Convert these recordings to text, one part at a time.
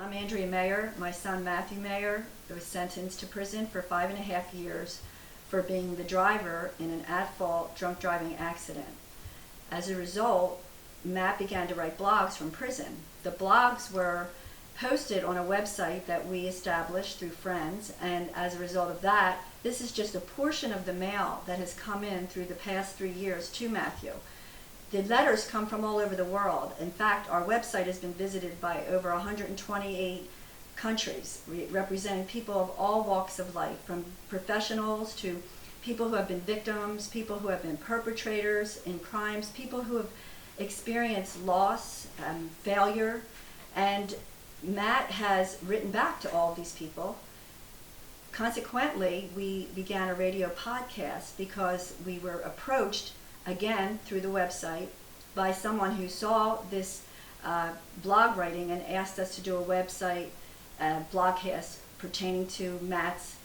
I'm Andrea Maher. My son Matthew Maher was sentenced to prison for 5.5 years for being the driver in an at-fault drunk driving accident. As a result, Matt began to write blogs from prison. The blogs were posted on a website that we established through friends, and as a result of that, this is just a portion of the mail that has come in through the past 3 years to Matthew. The letters come from all over the world. In fact, our website has been visited by over 128 countries, representing people of all walks of life, from professionals to people who have been victims, people who have been perpetrators in crimes, people who have experienced loss and failure. And Matt has written back to all of these people. Consequently, we began a radio podcast because we were approached again through the website by someone who saw this blog writing and asked us to do a website blogcast pertaining to Matt's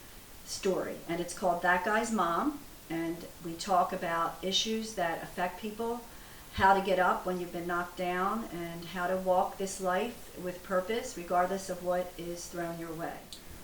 story. And it's called That Guy's Mom, and we talk about issues that affect people, how to get up when you've been knocked down, and how to walk this life with purpose regardless of what is thrown your way.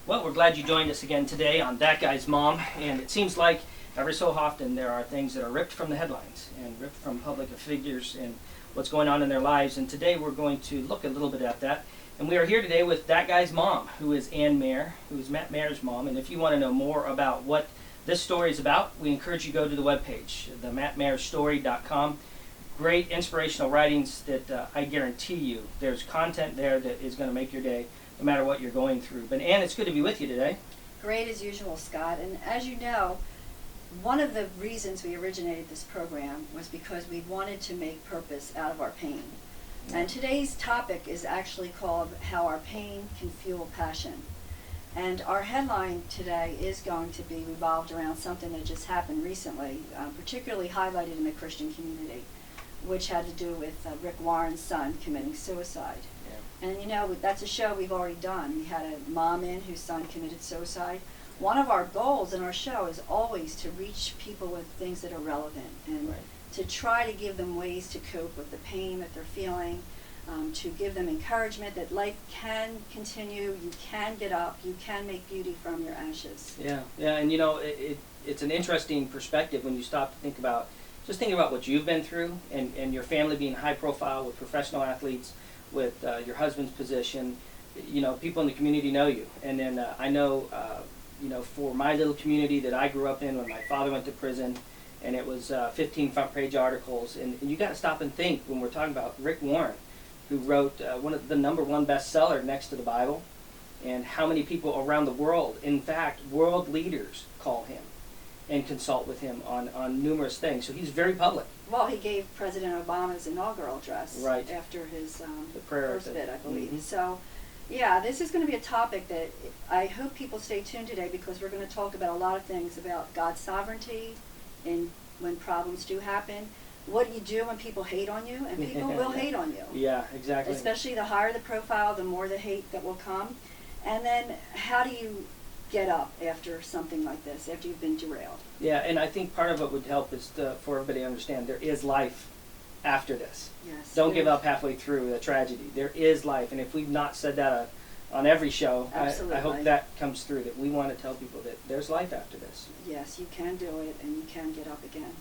Well, we're glad you joined us again today on That Guy's Mom, and it seems like every so often there are things that are ripped from the headlines and ripped from public figures and what's going on in their lives, and today we're going to look a little bit at that. And we are here today with That Guy's Mom, who is Ann Maher, who is Matt Maher's mom. And if you want to know more about what this story is about, we encourage you to go to the webpage, themattmaherstory.com. Great inspirational writings that I guarantee you there's content there that is going to make your day no matter what you're going through. But Ann, it's good to be with you today. Great as usual, Scott. And as you know, one of the reasons we originated this program was because we wanted to make purpose out of our pain. And today's topic is actually called How Our Pain Can Fuel Passion. And our headline today is going to be revolved around something that just happened recently, particularly highlighted in the Christian community, which had to do with Rick Warren's son committing suicide. Yeah. And you know, that's a show we've already done. We had a mom in whose son committed suicide. One of our goals in our show is always to reach people with things that are relevant and to try to give them ways to cope with the pain that they're feeling, to give them encouragement that life can continue, you can get up, you can make beauty from your ashes. Yeah, and you know, it's an interesting perspective when you stop to think about what you've been through and your family being high profile with professional athletes, with your husband's position. You know, people in the community know you. And then I know, for my little community that I grew up in when my father went to prison, and it was 15 front page articles. And you got to stop and think when we're talking about Rick Warren, who wrote one of the #1 bestseller next to the Bible, and how many people around the world, in fact, world leaders call him and consult with him on numerous things. So he's very public. Well, he gave President Obama's inaugural address after his first bid, I believe. Mm-hmm. So, yeah, this is going to be a topic that I hope people stay tuned today, because we're going to talk about a lot of things about God's sovereignty and when problems do happen. What do you do when people hate on you? And people will hate on you. Yeah, exactly. Especially the higher the profile, the more the hate that will come. And then how do you get up after something like this, after you've been derailed? Yeah, and I think part of what would help is for everybody to understand there is life after this. Yes. Don't give up halfway through the tragedy. There is life, and if we've not said that on every show, I hope that comes through, that we want to tell people that there's life after this. Yes, you can do it, and you can get up again.